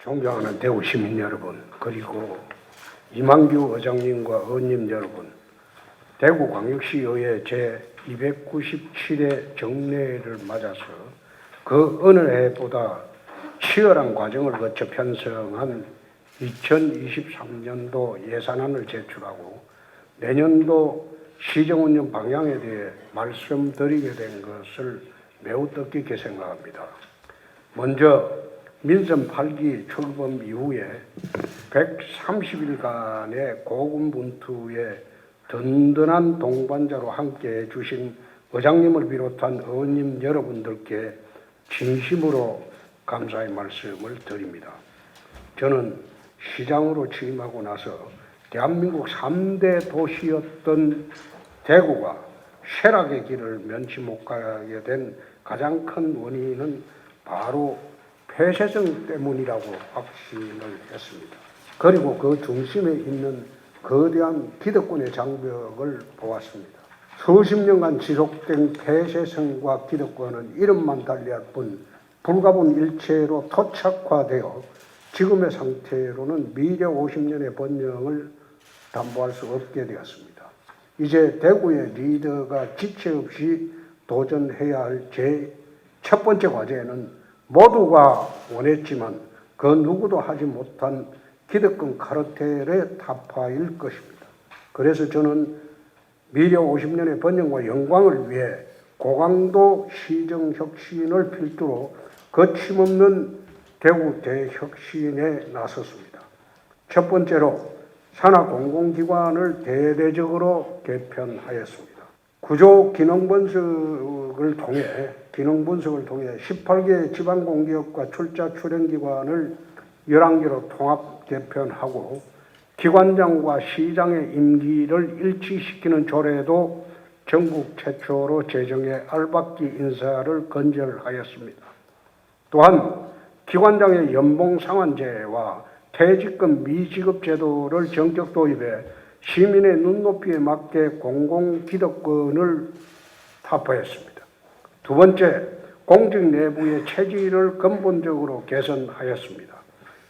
존경하는 대구 시민 여러분, 그리고 이만규 의장님과 의원님 여러분, 대구광역시의회 제297회 정례를 맞아서 그 어느 해보다 치열한 과정을 거쳐 편성한 2023년도 예산안을 제출하고 내년도 시정운영 방향에 대해 말씀드리게 된 것을 매우 뜻깊게 생각합니다. 먼저 민선 8기 출범 이후에 130일간의 고군분투에 든든한 동반자로 함께해 주신 의장님을 비롯한 의원님 여러분들께 진심으로 감사의 말씀을 드립니다. 저는 시장으로 취임하고 나서 대한민국 3대 도시였던 대구가 쇠락의 길을 면치 못 가게 된 가장 큰 원인은 바로 폐쇄성 때문이라고 확신을 했습니다. 그리고 그 중심에 있는 거대한 기득권의 장벽을 보았습니다. 수십 년간 지속된 폐쇄성과 기득권은 이름만 달리할 뿐 불가분 일체로 토착화되어 지금의 상태로는 미래 50년의 번영을 담보할 수 없게 되었습니다. 이제 대구의 리더가 지체 없이 도전해야 할 제 첫 번째 과제는 모두가 원했지만 그 누구도 하지 못한 기득권 카르텔의 타파일 것입니다. 그래서 저는 미래 50년의 번영과 영광을 위해 고강도 시정혁신을 필두로 거침없는 대구 대혁신에 나섰습니다. 첫 번째로 산하 공공기관을 대대적으로 개편하였습니다. 구조 기능 분석을 통해 18개 지방공기업과 출자 출연기관을 11개로 통합 개편하고 기관장과 시장의 임기를 일치시키는 조례도 전국 최초로 제정해 알박기 인사를 건절하였습니다. 또한 기관장의 연봉 상한제와 퇴직금 미지급 제도를 전격 도입해 시민의 눈높이에 맞게 공공기득권을 타파했습니다. 두 번째, 공직 내부의 체질을 근본적으로 개선하였습니다.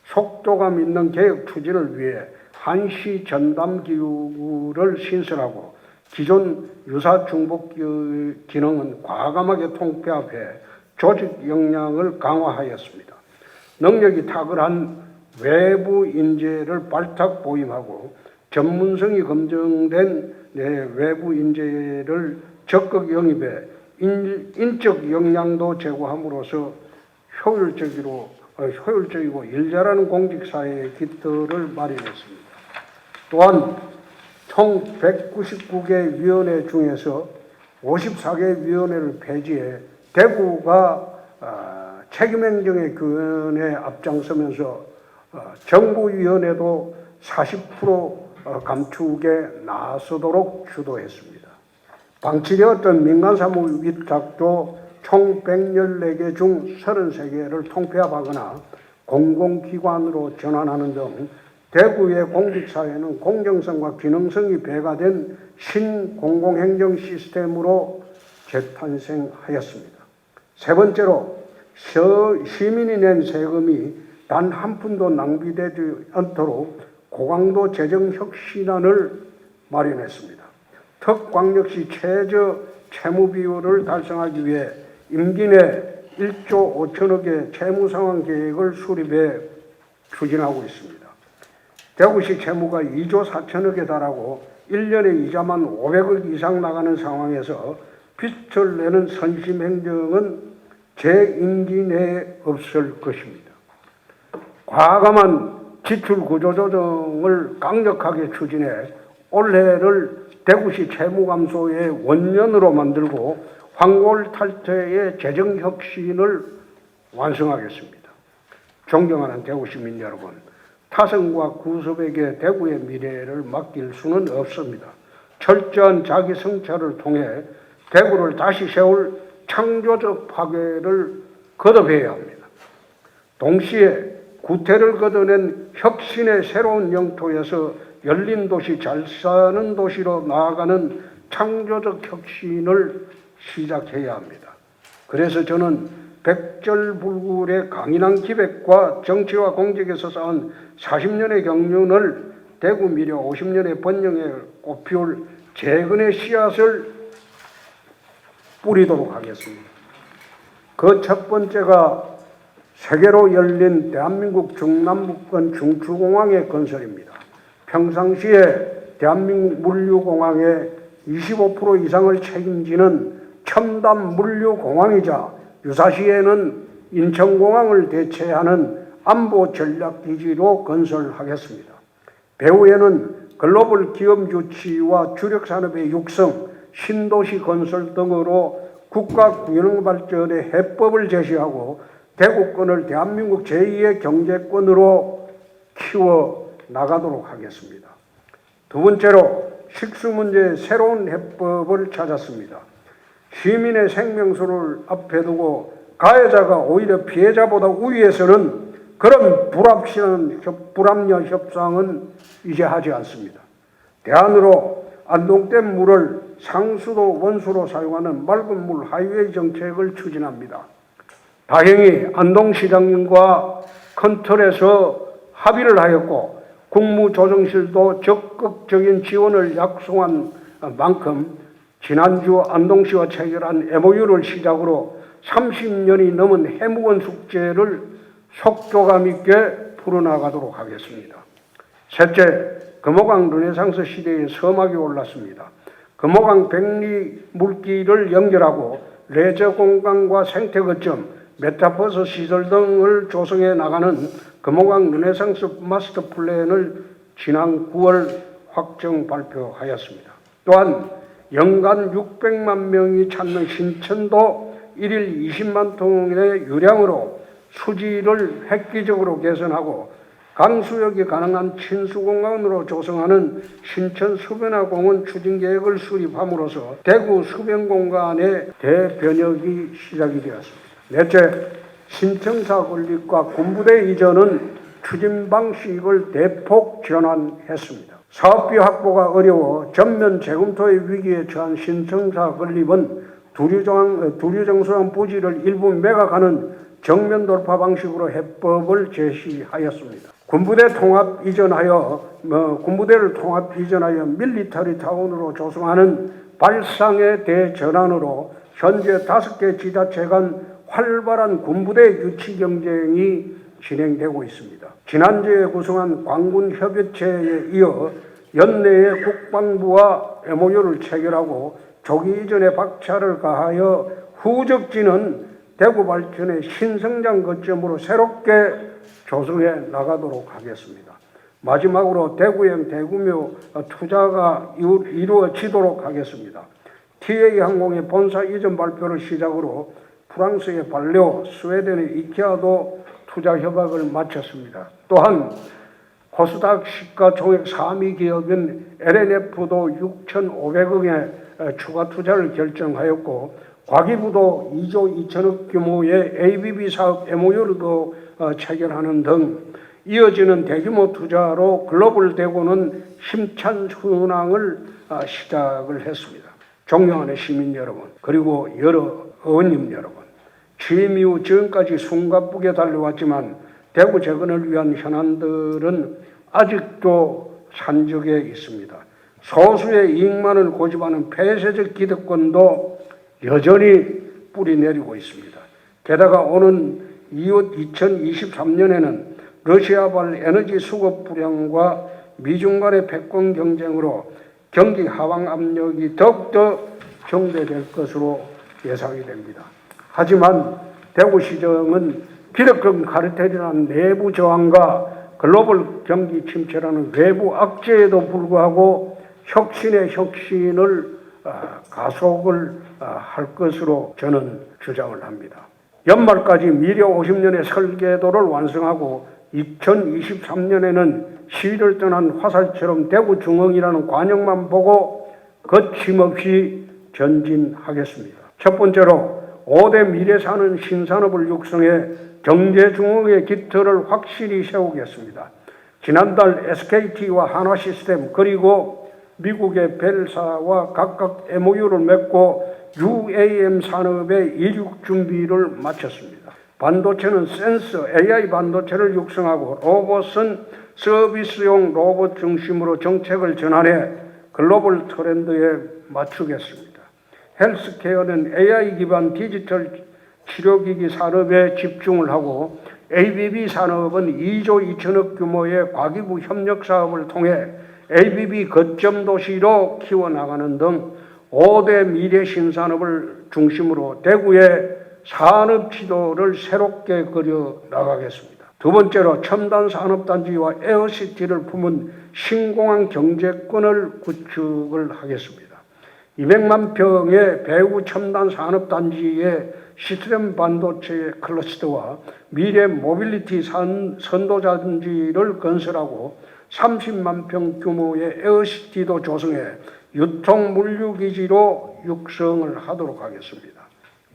속도감 있는 개혁 추진을 위해 한시 전담기구를 신설하고 기존 유사중복 기능은 과감하게 통폐합해 조직 역량을 강화하였습니다. 능력이 탁월한 외부 인재를 발탁 보임하고 전문성이 검증된 외부 인재를 적극 영입해 인적 역량도 제고함으로써 효율적이고 일 잘하는 공직사회의 깃들을 마련했습니다. 또한 총 199개 위원회 중에서 54개 위원회를 폐지해 대구가 책임행정의 교원에 앞장서면서 정부위원회도 40% 감축에 나서도록 주도했습니다. 방치되었던 민간사무 위탁도 총 114개 중 33개를 통폐합하거나 공공기관으로 전환하는 등 대구의 공직사회는 공정성과 기능성이 배가된 신공공행정 시스템으로 재탄생하였습니다. 세 번째로 시민이 낸 세금이 단 한 푼도 낭비되지 않도록 고강도 재정혁신안을 마련했습니다. 특광역시 최저 채무 비율을 달성하기 위해 임기 내 1조 5천억의 채무상환 계획을 수립해 추진하고 있습니다. 대구시 채무가 2조 4천억에 달하고 1년에 이자만 500억 이상 나가는 상황에서 빚을 내는 선심행정은 제 임기 내에 없을 것입니다. 과감한 지출 구조 조정을 강력하게 추진해 올해를 대구시 채무 감소의 원년으로 만들고 황골탈퇴의 재정 혁신을 완성하겠습니다. 존경하는 대구 시민 여러분, 타성과 구섭에게 대구의 미래를 맡길 수는 없습니다. 철저한 자기 성찰을 통해 대구를 다시 세울 창조적 파괴를 거듭해야 합니다. 동시에 구태를 걷어낸 혁신의 새로운 영토에서 열린 도시, 잘 사는 도시로 나아가는 창조적 혁신을 시작해야 합니다. 그래서 저는 백절불굴의 강인한 기백과 정치와 공직에서 쌓은 40년의 경륜을 대구 미려 50년의 번영에 꽃피울 재건의 씨앗을 뿌리도록 하겠습니다. 그 첫 번째가 세계로 열린 대한민국 중남부권 중추공항의 건설입니다. 평상시에 대한민국 물류공항의 25% 이상을 책임지는 첨단 물류공항이자 유사시에는 인천공항을 대체하는 안보 전략기지로 건설하겠습니다. 배후에는 글로벌 기업 유치와 주력산업의 육성, 신도시 건설 등으로 국가 균형 발전의 해법을 제시하고 대구권을 대한민국 제2의 경제권으로 키워 나가도록 하겠습니다. 두 번째로 식수 문제의 새로운 해법을 찾았습니다. 시민의 생명수를 앞에 두고 가해자가 오히려 피해자보다 우위에서는 그런 불합리한 협상은 이제 하지 않습니다. 대안으로 안동댐 물을 상수도 원수로 사용하는 맑은 물 하이웨이 정책을 추진합니다. 다행히 안동시장님과 큰 틀에서 합의를 하였고 국무조정실도 적극적인 지원을 약속한 만큼 지난주 안동시와 체결한 MOU를 시작으로 30년이 넘은 해묵은 숙제를 속도감 있게 풀어나가도록 하겠습니다. 셋째, 금호강 르네상스 시대의 서막이 올랐습니다. 금호강 백리 물길을 연결하고 레저 공간과 생태 거점, 메타버스 시설 등을 조성해 나가는 금호강 르네상스 마스터 플랜을 지난 9월 확정 발표하였습니다. 또한 연간 600만 명이 찾는 신천도 1일 20만 톤의 유량으로 수질을 획기적으로 개선하고 강수역이 가능한 친수공간으로 조성하는 신천 수변화공원 추진계획을 수립함으로써 대구 수변공간의 대변혁이 시작이 되었습니다. 넷째, 신청사 건립과 군부대 이전은 추진 방식을 대폭 전환했습니다. 사업비 확보가 어려워 전면 재검토의 위기에 처한 신청사 건립은 두류정수장 부지를 일부 매각하는 정면 돌파 방식으로 해법을 제시하였습니다. 군부대를 통합 이전하여 밀리터리 타운으로 조성하는 발상의 대전환으로 현재 5개 지자체 간 활발한 군부대 유치 경쟁이 진행되고 있습니다. 지난주에 구성한 광군협의체에 이어 연내에 국방부와 MOU를 체결하고 조기 이전에 박차를 가하여 후적지는 대구 발전의 신성장 거점으로 새롭게 조성해 나가도록 하겠습니다. 마지막으로 대구형 대규모 투자가 이루어지도록 하겠습니다. TA 항공의 본사 이전 발표를 시작으로 프랑스의 발레오, 스웨덴의 이케아도 투자 협약을 마쳤습니다. 또한 코스닥 시가총액 3위 기업인 LNF도 6,500억의 추가 투자를 결정하였고 과기부도 2조 2천억 규모의 ABB 사업 MOU도 체결하는 등 이어지는 대규모 투자로 글로벌 대구는 힘찬 순항을 시작을 했습니다. 존경하는 시민 여러분, 그리고 여러 의원님 여러분, 취임 이후 지금까지 숨가쁘게 달려왔지만 대구 재건을 위한 현안들은 아직도 산적에 있습니다. 소수의 이익만을 고집하는 폐쇄적 기득권도 여전히 뿌리 내리고 있습니다. 게다가 오는 2023년에는 러시아발 에너지 수급 불황과 미중 간의 패권 경쟁으로 경기 하방 압력이 더욱더 정대될 것으로 예상이 됩니다. 하지만 대구시정은 기득권 카르텔이라는 내부 저항과 글로벌 경기 침체라는 외부 악재에도 불구하고 혁신의 혁신을 가속을 할 것으로 저는 주장을 합니다. 연말까지 미래 50년의 설계도를 완성하고 2023년에는 시위를 떠난 화살처럼 대구 중흥이라는 관역만 보고 거침없이 전진하겠습니다. 첫 번째로 5대 미래 사는 신산업을 육성해 경제 중흥의 깃털을 확실히 세우겠습니다. 지난달 SKT와 한화시스템 그리고 미국의 벨사와 각각 MOU를 맺고 UAM 산업의 이륙 준비를 마쳤습니다. 반도체는 센서, AI 반도체를 육성하고 로봇은 서비스용 로봇 중심으로 정책을 전환해 글로벌 트렌드에 맞추겠습니다. 헬스케어는 AI 기반 디지털 치료기기 산업에 집중을 하고 ABB 산업은 2조 2천억 규모의 과기부 협력 사업을 통해 ABB 거점 도시로 키워나가는 등 5대 미래 신산업을 중심으로 대구의 산업 지도를 새롭게 그려 나가겠습니다. 두 번째로 첨단 산업단지와 에어시티를 품은 신공항 경제권을 구축을 하겠습니다. 200만 평의 배우 첨단 산업단지의 시스템 반도체 클러스터와 미래 모빌리티 선도단지를 건설하고 30만 평 규모의 에어시티도 조성해 유통 물류기지로 육성을 하도록 하겠습니다.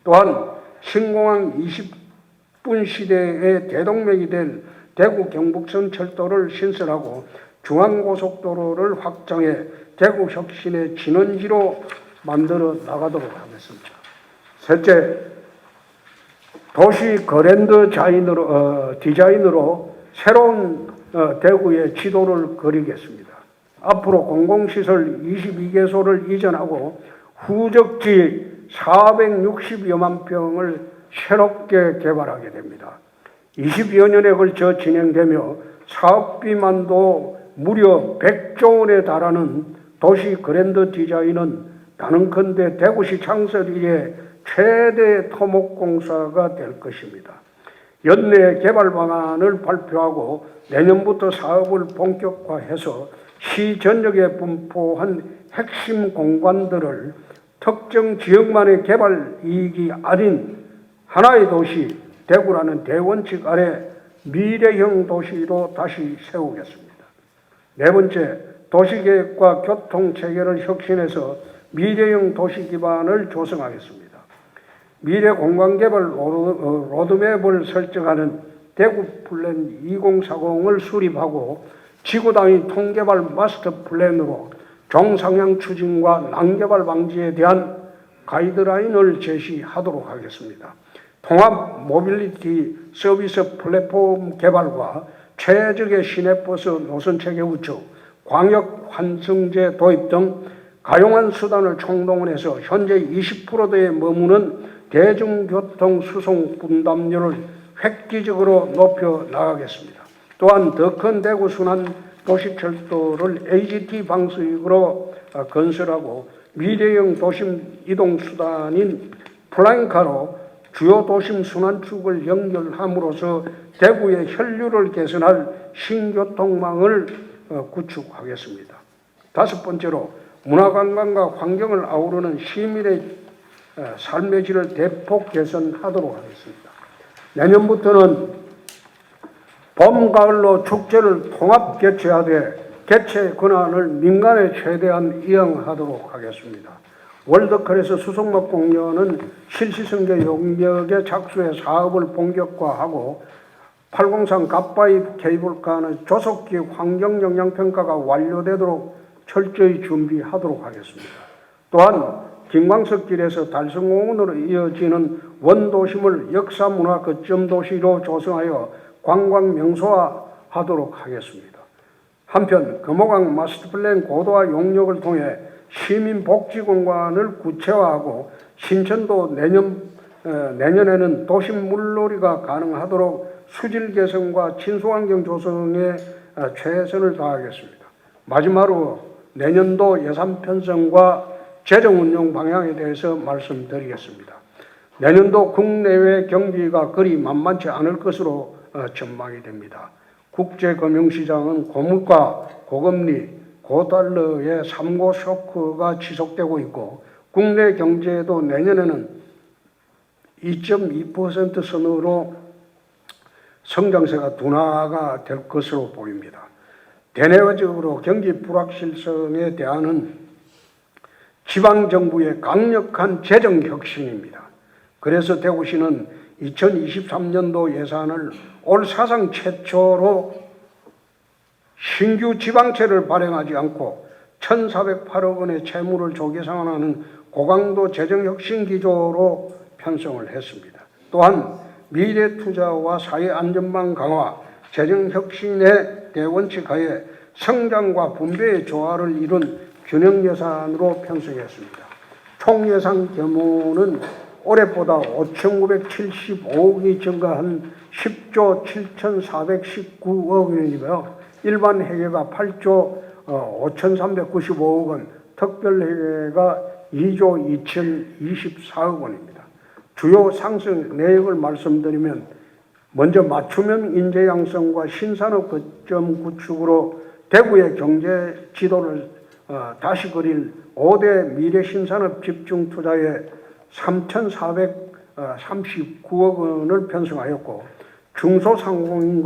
또한 신공항 20분 시대의 대동맥이 될 대구 경북선 철도를 신설하고 중앙고속도로를 확장해 대구 혁신의 진원지로 만들어 나가도록 하겠습니다. 셋째, 도시 그랜드 디자인으로 새로운 대구의 지도를 그리겠습니다. 앞으로 공공시설 22개소를 이전하고 후적지 460여만 평을 새롭게 개발하게 됩니다. 20여 년에 걸쳐 진행되며 사업비만도 무려 100조 원에 달하는 도시 그랜드 디자인은 단언컨대 대구시 창설 이래 최대 토목공사가 될 것입니다. 연내 개발 방안을 발표하고 내년부터 사업을 본격화해서 시 전역에 분포한 핵심 공간들을 특정 지역만의 개발 이익이 아닌 하나의 도시, 대구라는 대원칙 아래 미래형 도시로 다시 세우겠습니다. 네 번째, 도시계획과 교통체계를 혁신해서 미래형 도시 기반을 조성하겠습니다. 미래 공간개발 로드맵을 설정하는 대구 플랜 2040을 수립하고 지구 단위 통개발 마스터 플랜으로 종상향 추진과 난개발 방지에 대한 가이드라인을 제시하도록 하겠습니다. 통합 모빌리티 서비스 플랫폼 개발과 최적의 시내버스 노선체계 구축, 광역 환승제 도입 등 가용한 수단을 총동원해서 현재 20%대에 머무는 대중교통 수송 분담률을 획기적으로 높여 나가겠습니다. 또한 더 큰 대구 순환 도시철도를 AGT 방식으로 건설하고 미래형 도심 이동수단인 플라잉카로 주요 도심 순환축을 연결함으로써 대구의 혈류를 개선할 신교통망을 구축하겠습니다. 다섯 번째로 문화관광과 환경을 아우르는 시민의 삶의 질을 대폭 개선하도록 하겠습니다. 내년부터는 봄, 가을로 축제를 통합 개최하되 개최 권한을 민간에 최대한 이양하도록 하겠습니다. 월드컬에서 수송막 공연은 실시설계 용역에 착수해 사업을 본격화하고 803 갓바위 케이블카는 조속히 환경영향평가가 완료되도록 철저히 준비하도록 하겠습니다. 또한 김광석길에서 달성공원으로 이어지는 원도심을 역사문화 거점도시로 조성하여 관광 명소화하도록 하겠습니다. 한편 금호강 마스터플랜 고도화 용역을 통해 시민복지공간을 구체화하고 신천도 내년에는 도심 물놀이가 가능하도록 수질 개선과 친수환경 조성에 최선을 다하겠습니다. 마지막으로 내년도 예산 편성과 재정 운용 방향에 대해서 말씀드리겠습니다. 내년도 국내외 경기가 그리 만만치 않을 것으로 전망이 됩니다. 국제금융시장은 고물가, 고금리, 고달러의 3고 쇼크가 지속되고 있고 국내 경제도 내년에는 2.2% 선으로 성장세가 둔화가 될 것으로 보입니다. 대내적으로 경기 불확실성에 대한 지방정부의 강력한 재정혁신입니다. 그래서 대구시는 2023년도 예산을 올 사상 최초로 신규 지방채를 발행하지 않고 1,408억 원의 채무를 조기상환하는 고강도 재정혁신 기조로 편성을 했습니다. 또한 미래투자와 사회안전망 강화, 재정혁신의 대원칙하에 성장과 분배의 조화를 이룬 균형예산으로 편성했습니다. 총예산 규모는 올해보다 5,975억이 증가한 10조 7,419억 원이며 일반 회계가 8조 5,395억 원, 특별회계가 2조 2,024억 원입니다. 주요 상승 내역을 말씀드리면 먼저 맞춤형 인재 양성과 신산업 거점 구축으로 대구의 경제 지도를 다시 그릴 5대 미래 신산업 집중 투자에 3,439억 원을 편성하였고 중소상공인의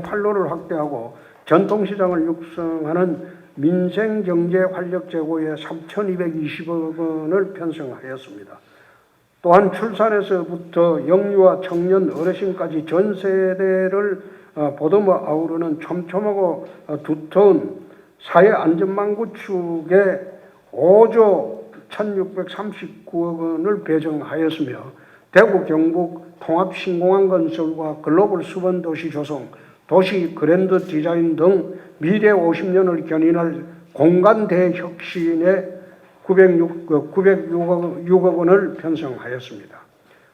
판로를 확대하고 전통시장을 육성하는 민생경제 활력 제고에 3,220억 원을 편성하였습니다. 또한 출산에서부터 영유아, 청년, 어르신까지 전 세대를 보듬어 아우르는 촘촘하고 두터운 사회안전망 구축에 5조 1,639억 원을 배정하였으며 대구 경북 통합신공항 건설과 글로벌 수번도시 조성, 도시 그랜드 디자인 등 미래 50년을 견인할 공간 대혁신에 906억 원을 편성하였습니다.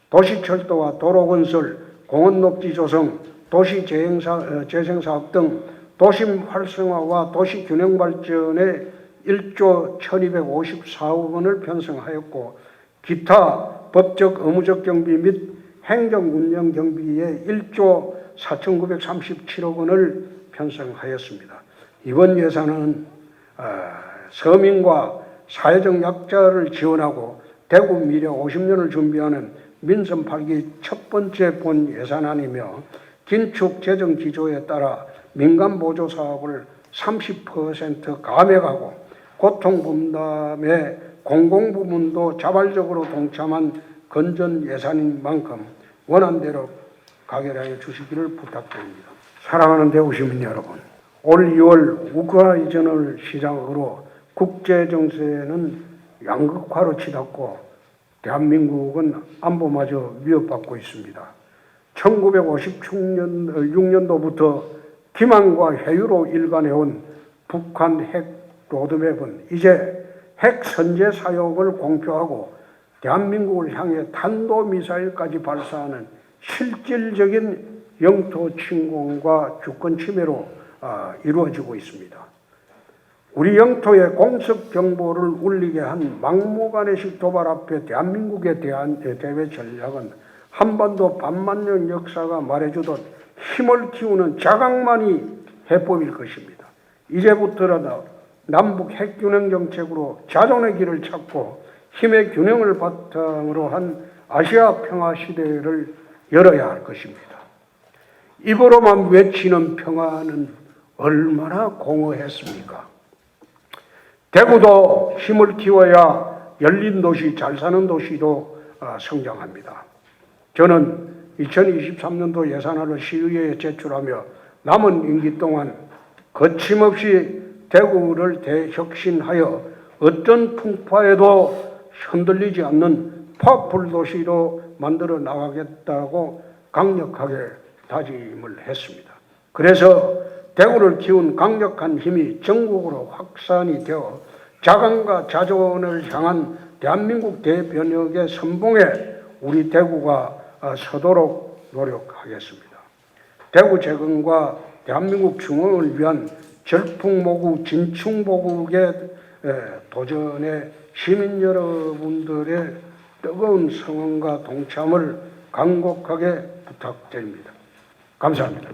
도시철도와 도로건설, 공원녹지 조성, 도시 재생사업 등 도심 활성화와 도시 균형 발전에 1조 1,254억 원을 편성하였고 기타 법적 의무적 경비 및 행정 운영 경비에 1조 4,937억 원을 편성하였습니다. 이번 예산은 서민과 사회적 약자를 지원하고 대구 미래 50년을 준비하는 민선 8기 첫 번째 본 예산안이며 긴축 재정 기조에 따라 민간 보조 사업을 30% 감액하고 고통 분담에 공공부문도 자발적으로 동참한 건전 예산인 만큼 원안대로 가결하여 주시기를 부탁드립니다. 사랑하는 대구 시민 여러분, 올 2월 우크라이전을 시작으로 국제정세는 양극화로 치닫고 대한민국은 안보마저 위협받고 있습니다. 1956년도부터 기만과 회유로 일관해온 북한 핵 로드맵은 이제 핵 선제 사용을 공표하고 대한민국을 향해 탄도미사일까지 발사하는 실질적인 영토 침공과 주권 침해로 이루어지고 있습니다. 우리 영토의 공습 경보를 울리게 한 막무가내식 도발 앞에 대한민국에 대한 대외 전략은 한반도 반만년 역사가 말해주듯 힘을 키우는 자강만이 해법일 것입니다. 이제부터라도 남북 핵균형 정책으로 자존의 길을 찾고 힘의 균형을 바탕으로 한 아시아 평화 시대를 열어야 할 것입니다. 입으로만 외치는 평화는 얼마나 공허했습니까? 대구도 힘을 키워야 열린 도시, 잘 사는 도시로 성장합니다. 저는 2023년도 예산안을 시의회에 제출하며 남은 임기 동안 거침없이 대구를 대혁신하여 어떤 풍파에도 흔들리지 않는 파워풀 도시로 만들어 나가겠다고 강력하게 다짐을 했습니다. 그래서 대구를 키운 강력한 힘이 전국으로 확산이 되어 자강과 자존을 향한 대한민국 대변혁의 선봉에 우리 대구가 서도록 노력하겠습니다. 대구 재건과 대한민국 중흥을 위한 절풍모국 진충보국의 도전에 시민 여러분들의 뜨거운 성원과 동참을 간곡하게 부탁드립니다. 감사합니다.